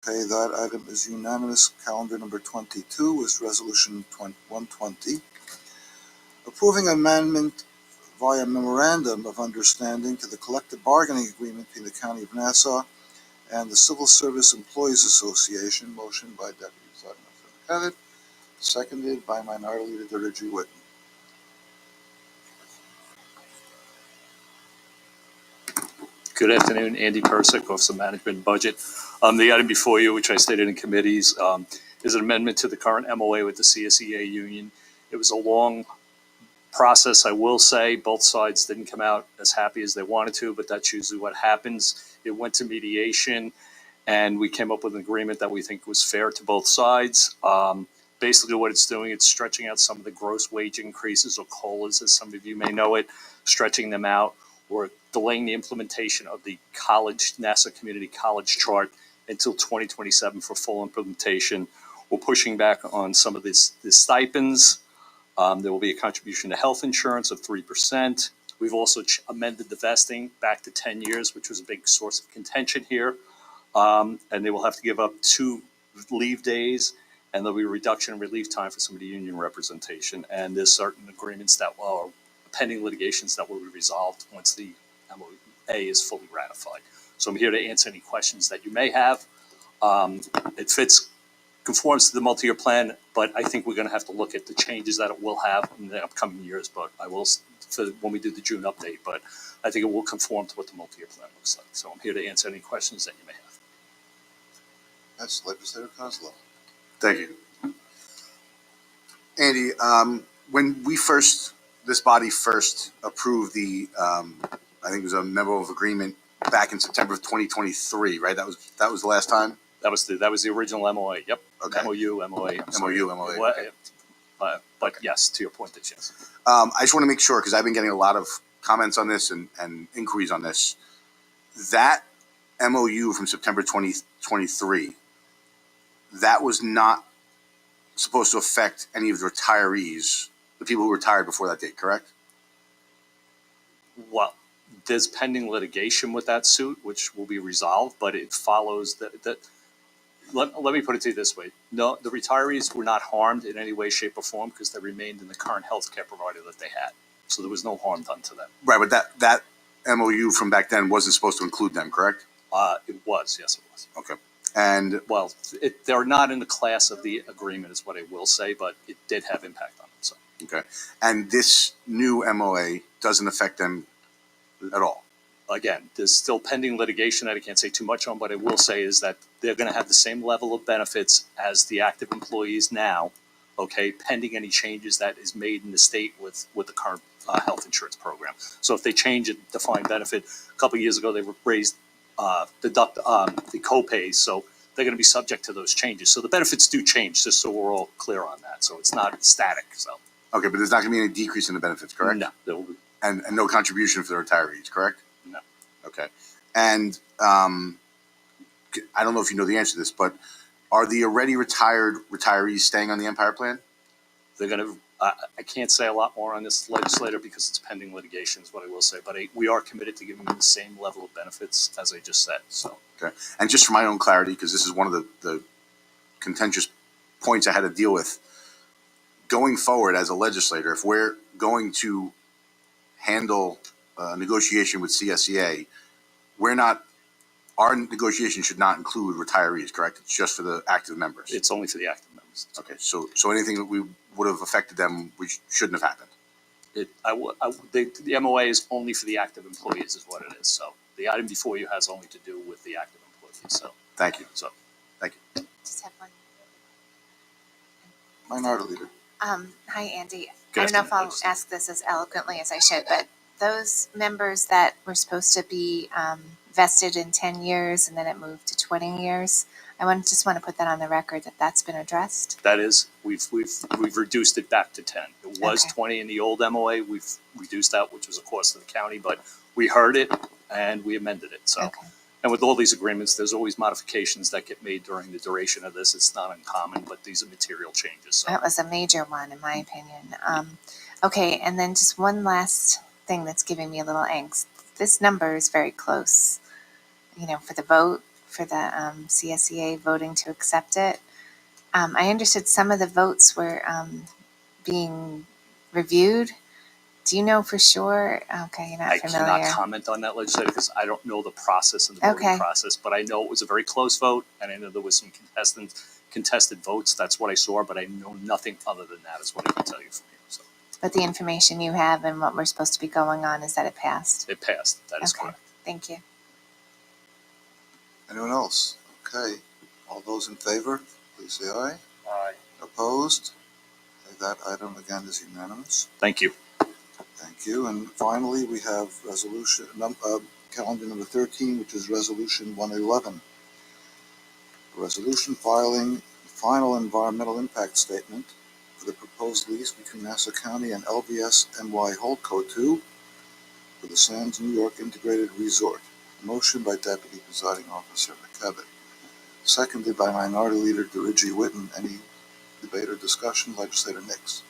Okay, that item is unanimous. Calendar number 22 is Resolution 120. Approving amendment via Memorandum of Understanding to the Collective Bargaining Agreement between the County of Nassau and the Civil Service Employees Association. Motion by Deputy Sergeant Kevin, seconded by Minority Leader Director Whitten. Good afternoon, Andy Persick, Office of Management and Budget. The item before you, which I stated in committees, is an amendment to the current MOA with the CSEA union. It was a long process, I will say. Both sides didn't come out as happy as they wanted to, but that's usually what happens. It went to mediation, and we came up with an agreement that we think was fair to both sides. Basically what it's doing, it's stretching out some of the gross wage increases, or COLAs, as some of you may know it, stretching them out, or delaying the implementation of the Nassau Community College chart until 2027 for full implementation. We're pushing back on some of the stipends. There will be a contribution to health insurance of 3%. We've also amended the vesting back to 10 years, which was a big source of contention here. And they will have to give up 2 leave days, and there'll be a reduction in relief time for some of the union representation. And there's certain agreements that are pending litigations that will be resolved once the MOA is fully ratified. So I'm here to answer any questions that you may have. It conforms to the multi-year plan, but I think we're going to have to look at the changes that it will have in the upcoming years. But I will, when we do the June update, but I think it will conform to what the multi-year plan looks like. So I'm here to answer any questions that you may have. That's Legislator Kozlow. Thank you. Andy, when this body first approved the, I think it was a memo of agreement back in September of 2023, right? That was the last time? That was the original MOA. Yep. Okay. MOA. MOA. Okay. But yes, to your point, that's yes. I just want to make sure, because I've been getting a lot of comments on this and inquiries on this. That MOU from September 2023, that was not supposed to affect any of the retirees, the people who retired before that date, correct? Well, there's pending litigation with that suit, which will be resolved, but it follows that. Let me put it to you this way. No, the retirees were not harmed in any way, shape, or form because they remained in the current health care provider that they had. So there was no harm done to them. Right, but that MOU from back then wasn't supposed to include them, correct? It was, yes, it was. Okay. And well, they're not in the class of the agreement is what I will say, but it did have impact on them. So. Okay. And this new MOA doesn't affect them at all? Again, there's still pending litigation that I can't say too much on, but I will say is that they're going to have the same level of benefits as the active employees now, okay, pending any changes that is made in the state with the current health insurance program. So if they change a defined benefit, a couple of years ago they raised the copays, so they're going to be subject to those changes. So the benefits do change, just so we're all clear on that. So it's not static. So okay, but there's not going to be any decrease in the benefits, correct? No, there will be. And no contribution for the retirees, correct? No. Okay. And I don't know if you know the answer to this, but are the already retired retirees staying on the Empire Plan? They're going to. I can't say a lot more on this, legislator, because it's pending litigation is what I will say. But we are committed to giving them the same level of benefits as I just said. So. Okay. And just for my own clarity, because this is one of the contentious points I had to deal with, going forward as a legislator, if we're going to handle negotiation with CSEA, our negotiation should not include retirees, correct? It's just for the active members. It's only for the active members. Okay, so anything that we would have affected them, we shouldn't have happened. The MOA is only for the active employees, is what it is. So the item before you has only to do with the active employees. So thank you. Thank you. Just have one. Minority Leader. Hi, Andy. I don't know if I'll ask this as eloquently as I should, but those members that were supposed to be vested in 10 years and then it moved to 20 years, I just want to put that on the record that that's been addressed. That is, we've reduced it back to 10. It was Okay. 20 in the old MOA. We've reduced that, which was a cost to the county, but we heard it and we amended it. So, Okay. And with all these agreements, there's always modifications that get made during the duration of this. It's not uncommon, but these are material changes. So. That was a major one, in my opinion. Okay, and then just one last thing that's giving me a little angst. This number is very close, for the vote for the CSEA voting to accept it. I understood some of the votes were being reviewed. Do you know for sure? Okay, you're not I familiar. cannot comment on that, legislator, because I don't know the process and the voting Okay. process, but I know it was a very close vote, and I know there was some contested votes. That's what I saw, but I know nothing other than that is what I can tell you from here. So But the information you have and what we're supposed to be going on is that it passed. it passed. That is Okay. correct. Thank you. Anyone else? Okay. All those in favor, please say aye. Aye. Opposed? Okay, that item again is unanimous. Thank you. Thank you. And finally, we have calendar number 13, which is Resolution 111. A resolution filing the final environmental impact statement for the proposed lease between Nassau County and LVS NY Holdco 2 for the Sands New York Integrated Resort. Motion by Deputy Presiding Officer McKevitt. Seconded by Minority Leader DeRigi Whitten. Any debate or discussion? Legislator Nix.